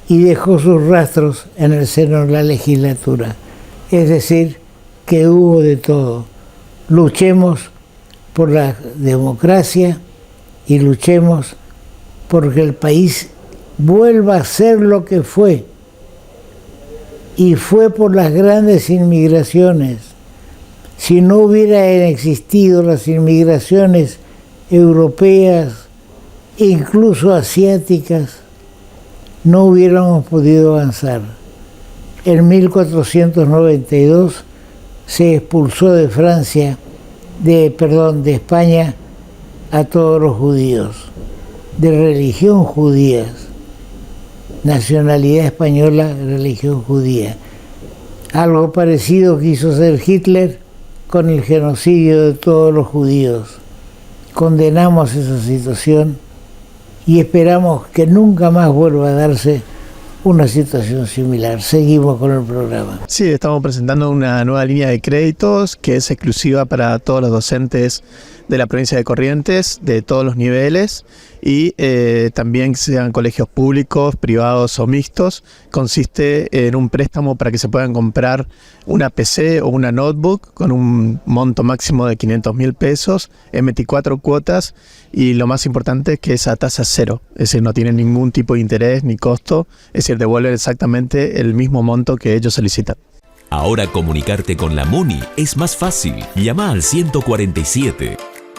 y dejó sus rastros en el seno de la legislatura? Es decir, que hubo de todo. Luchemos por la democracia y luchemos porque el país vuelva a ser lo que fue. Y fue por las grandes inmigraciones. Si no hubieran existido las inmigraciones europeas, incluso asiáticas, no hubiéramos podido avanzar. En 1492 se expulsó de de España, a todos los judíos, de religión judías. nacionalidad española, religión judía. Algo parecido quiso hacer Hitler con el genocidio de todos los judíos. Condenamos esa situación y esperamos que nunca más vuelva a darse una situación similar. Seguimos con el programa.
Sí, estamos presentando una nueva línea de créditos que es exclusiva para todos los docentes de la provincia de Corrientes, de todos los niveles, y también sean colegios públicos, privados o mixtos. Consiste en un préstamo para que se puedan comprar una PC o una notebook con un monto máximo de 500.000 pesos en 24 cuotas, y lo más importante es que es a tasa cero, es decir, no tienen ningún tipo de interés ni costo, es decir, devuelven exactamente el mismo monto que ellos solicitan.
Ahora comunicarte con la MUNI es más fácil. Llama al 147.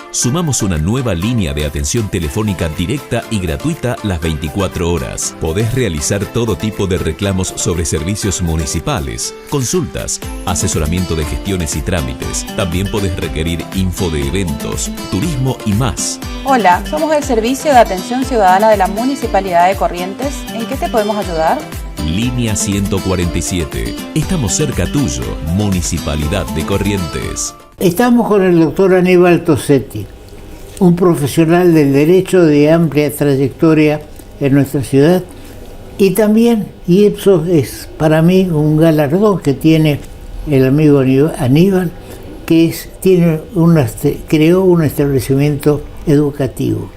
Sumamos una nueva línea de atención telefónica directa y gratuita las 24 horas. Podés realizar todo tipo de reclamos sobre servicios municipales, consultas, asesoramiento de gestiones y trámites. También podés requerir info de eventos, turismo y más.
Hola, somos el Servicio de Atención Ciudadana de la Municipalidad de Corrientes. ¿En qué te podemos ayudar?
Línea 147. Estamos cerca tuyo, Municipalidad de Corrientes.
Estamos con el doctor Aníbal Tosetti, un profesional del derecho de amplia trayectoria en nuestra ciudad, y también, y eso es para mí un galardón que tiene el amigo Aníbal, que creó un establecimiento educativo.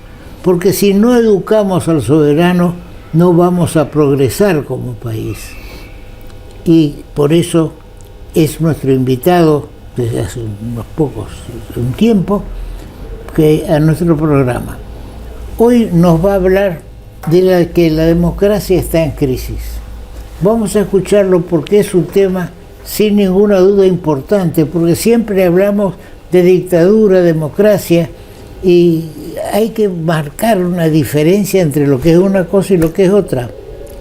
Porque si no educamos al soberano, no vamos a progresar como país. Y por eso es nuestro invitado desde hace un tiempo, a nuestro programa. Hoy nos va a hablar de que la democracia está en crisis. Vamos a escucharlo porque es un tema sin ninguna duda importante, porque siempre hablamos de dictadura, democracia, y hay que marcar una diferencia entre lo que es una cosa y lo que es otra.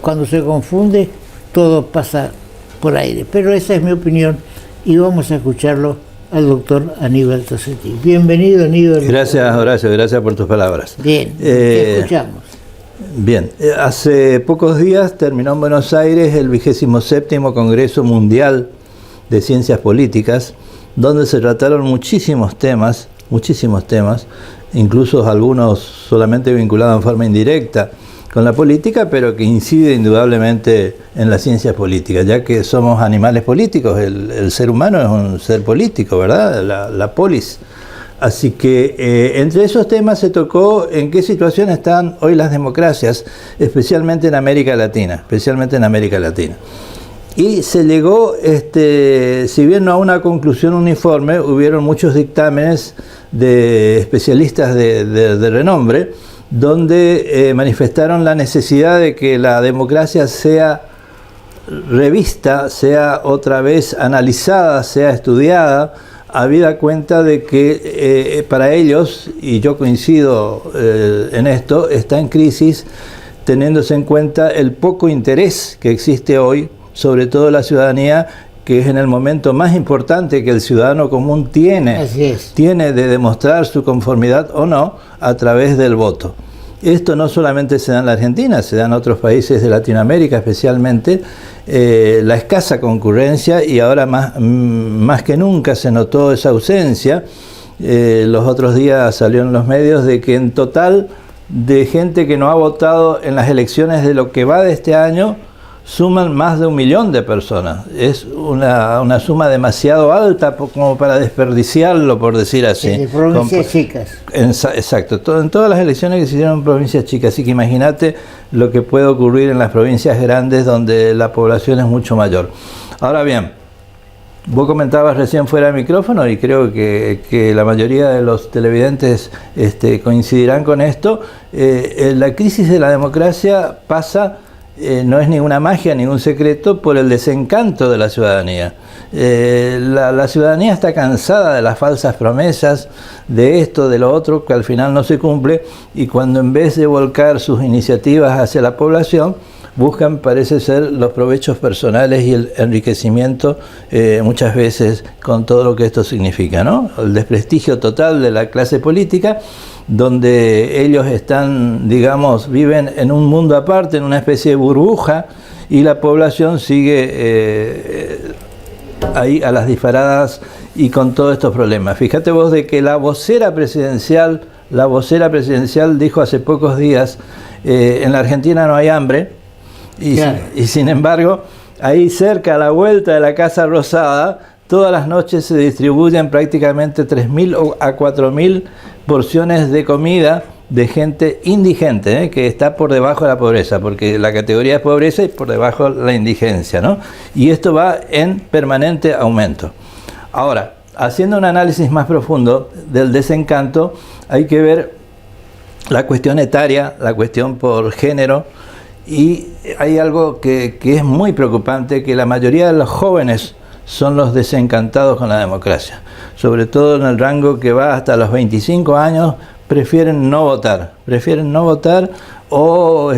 Cuando se confunde, todo pasa por aire. Pero esa es mi opinión y vamos a escucharlo al doctor Aníbal Tosetti. Bienvenido, Aníbal.
Gracias, Horacio, gracias por tus palabras.
Bien, te escuchamos.
Bien, hace pocos días terminó en Buenos Aires el 27º Congreso Mundial de Ciencias Políticas, donde se trataron muchísimos temas, incluso algunos solamente vinculados en forma indirecta con la política, pero que incide indudablemente en las ciencias políticas, ya que somos animales políticos, el ser humano es un ser político, ¿verdad? La polis. Así que entre esos temas se tocó en qué situación están hoy las democracias, especialmente en América Latina. Y se llegó, si bien no a una conclusión uniforme, hubieron muchos dictámenes de especialistas de renombre, donde manifestaron la necesidad de que la democracia sea revista, sea otra vez analizada, sea estudiada, habida cuenta de que para ellos, y yo coincido en esto, está en crisis, teniéndose en cuenta el poco interés que existe hoy, sobre todo la ciudadanía, que es en el momento más importante que el ciudadano común tiene de demostrar su conformidad o no a través del voto. Esto no solamente se da en la Argentina, se da en otros países de Latinoamérica, especialmente la escasa concurrencia, y ahora más que nunca se notó esa ausencia. Los otros días salió en los medios de que en total de gente que no ha votado en las elecciones de lo que va de este año, suman más de 1 millón de personas. Es una suma demasiado alta como para desperdiciarlo, por decir así.
En provincias chicas.
Exacto, en todas las elecciones que se hicieron en provincias chicas. Así que imagínate lo que puede ocurrir en las provincias grandes donde la población es mucho mayor. Ahora bien, vos comentabas recién fuera de micrófono, y creo que la mayoría de los televidentes coincidirán con esto, la crisis de la democracia pasa, no es ninguna magia, ningún secreto, por el desencanto de la ciudadanía. La ciudadanía está cansada de las falsas promesas, de esto, de lo otro, que al final no se cumple, y cuando en vez de volcar sus iniciativas hacia la población, buscan, parece ser, los provechos personales y el enriquecimiento, muchas veces con todo lo que esto significa, ¿no? El desprestigio total de la clase política, donde ellos están, digamos, viven en un mundo aparte, en una especie de burbuja, y la población sigue ahí a las disparadas y con todos estos problemas. Fíjate vos de que la vocera presidencial dijo hace pocos días, en la Argentina no hay hambre, y sin embargo, ahí cerca, a la vuelta de la Casa Rosada, todas las noches se distribuyen prácticamente 3.000 a 4.000 porciones de comida de gente indigente, que está por debajo de la pobreza, porque la categoría es pobreza y por debajo la indigencia, ¿no? Y esto va en permanente aumento. Ahora, haciendo un análisis más profundo del desencanto, hay que ver la cuestión etaria, la cuestión por género, y hay algo que es muy preocupante, que la mayoría de los jóvenes son los desencantados con la democracia, sobre todo en el rango que va hasta los 25 años, prefieren no votar o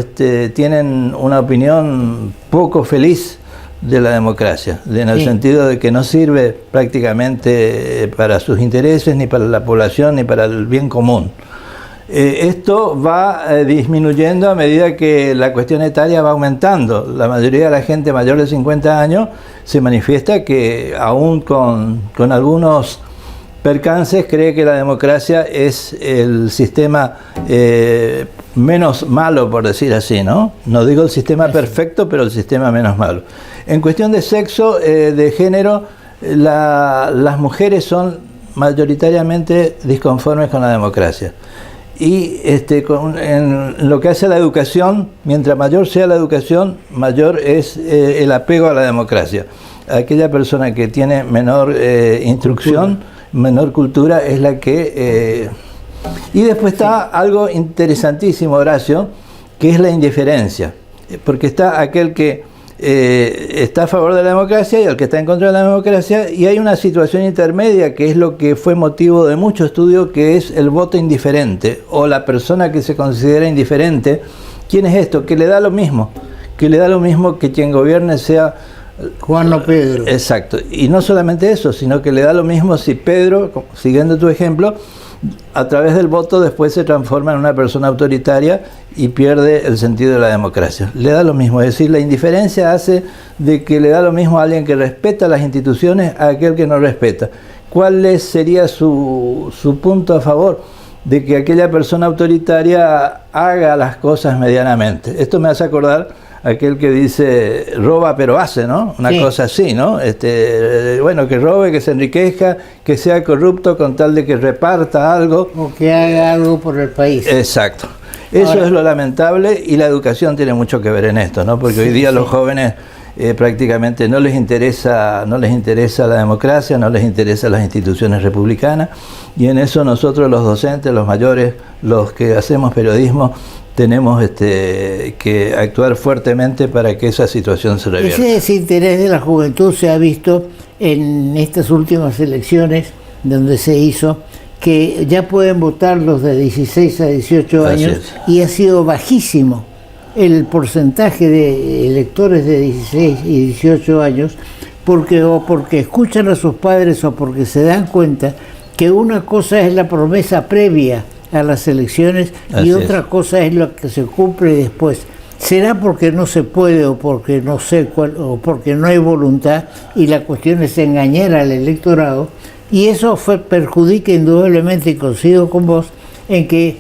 tienen una opinión poco feliz de la democracia, en el sentido de que no sirve prácticamente para sus intereses, ni para la población, ni para el bien común. Esto va disminuyendo a medida que la cuestión etaria va aumentando. La mayoría de la gente mayor de 50 años se manifiesta que aún con algunos percances cree que la democracia es el sistema menos malo, por decir así, ¿no? No digo el sistema perfecto, pero el sistema menos malo. En cuestión de sexo, de género, las mujeres son mayoritariamente disconformes con la democracia. Y en lo que hace a la educación, mientras mayor sea la educación, mayor es el apego a la democracia. Aquella persona que tiene menor instrucción, menor cultura, es la que... Y después está algo interesantísimo, Horacio, que es la indiferencia. Porque está aquel que está a favor de la democracia y el que está en contra de la democracia, y hay una situación intermedia que es lo que fue motivo de mucho estudio, que es el voto indiferente, o la persona que se considera indiferente. ¿Quién es esto? Que le da lo mismo, que quien gobierne sea
Juan o Pedro.
Exacto, y no solamente eso, sino que le da lo mismo si Pedro, siguiendo tu ejemplo, a través del voto después se transforma en una persona autoritaria y pierde el sentido de la democracia. Le da lo mismo, es decir, la indiferencia hace de que le da lo mismo a alguien que respeta las instituciones a aquel que no respeta. ¿Cuál sería su punto a favor? De que aquella persona autoritaria haga las cosas medianamente. Esto me hace acordar aquel que dice roba pero hace, ¿no? Una cosa así, ¿no? Bueno, que robe, que se enriquezca, que sea corrupto con tal de que reparta algo.
O que haga algo por el país.
Exacto. Eso es lo lamentable, y la educación tiene mucho que ver en esto, ¿no? Porque hoy día los jóvenes prácticamente no les interesa la democracia, no les interesan las instituciones republicanas, y en eso nosotros los docentes, los mayores, los que hacemos periodismo, tenemos que actuar fuertemente para que esa situación se revierta.
Ese desinterés de la juventud se ha visto en estas últimas elecciones donde se hizo que ya pueden votar los de 16 a 18 años, y ha sido bajísimo el porcentaje de electores de 16 y 18 años, porque escuchan a sus padres o porque se dan cuenta que una cosa es la promesa previa a las elecciones y otra cosa es lo que se cumple después. Será porque no se puede o porque no sé cuál, o porque no hay voluntad, y la cuestión es engañar al electorado, y eso perjudica indudablemente, y coincido con vos, en que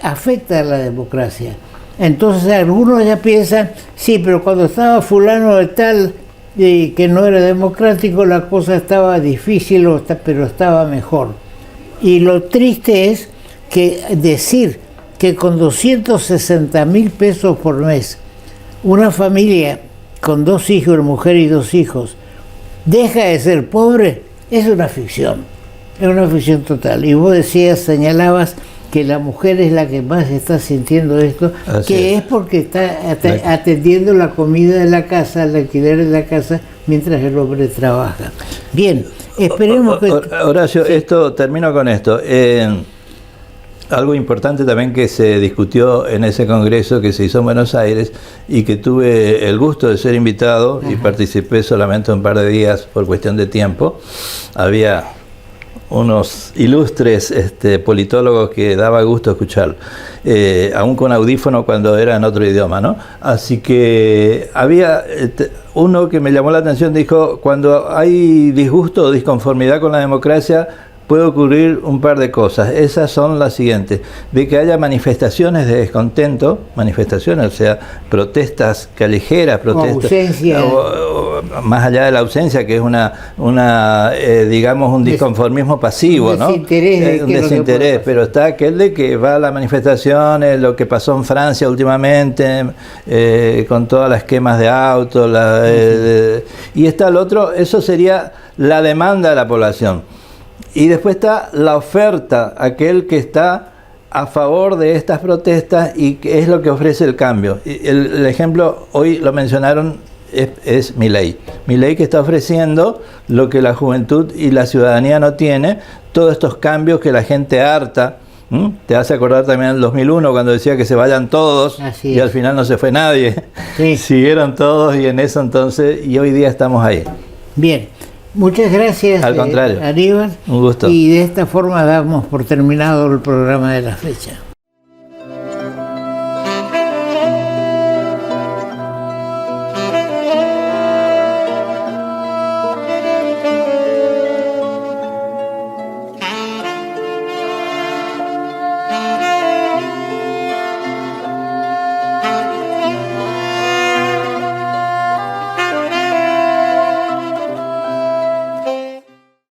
afecta a la democracia. Entonces algunos ya piensan, sí, pero cuando estaba fulano de tal, que no era democrático, la cosa estaba difícil, pero estaba mejor. Y lo triste es que decir que con 260.000 pesos por mes, una familia con 2 hijos, una mujer y 2 hijos, deja de ser pobre, es una ficción total. Y vos señalabas que la mujer es la que más está sintiendo esto, es porque está atendiendo la comida de la casa, el alquiler de la casa, mientras el hombre trabaja. Bien, esperemos que...
Horacio, termino con esto. algo importante también que se discutió en ese congreso que se hizo en Buenos Aires y que tuve el gusto de ser invitado y participé solamente un par de días por cuestión de tiempo. Había unos ilustres politólogos que daba gusto escuchar, aún con audífono cuando era en otro idioma, ¿no? Así que había uno que me llamó la atención, dijo, cuando hay disgusto o disconformidad con la democracia, puede ocurrir un par de cosas. Esas son las siguientes: de que haya manifestaciones de descontento, manifestaciones, o sea, protestas callejeras, protestas,
ausencia.
Más allá de la ausencia, que es digamos un disconformismo pasivo, ¿no? Un desinterés, pero está aquel de que va a las manifestaciones, lo que pasó en Francia últimamente, con todas las quemas de autos, y está el otro, eso sería la demanda de la población. Y después está la oferta, aquel que está a favor de estas protestas y que es lo que ofrece el cambio. El ejemplo, hoy lo mencionaron, es Milei. Milei, que está ofreciendo lo que la juventud y la ciudadanía no tiene, todos estos cambios que la gente harta. Te hace acordar también el 2001 cuando decía que se vayan todos y al final no se fue nadie. Sí. Siguieron todos y en eso entonces, y hoy día estamos ahí.
Bien. Muchas gracias,
al contrario,
Aníbal.
Un gusto.
Y de esta forma damos por terminado el programa de la fecha.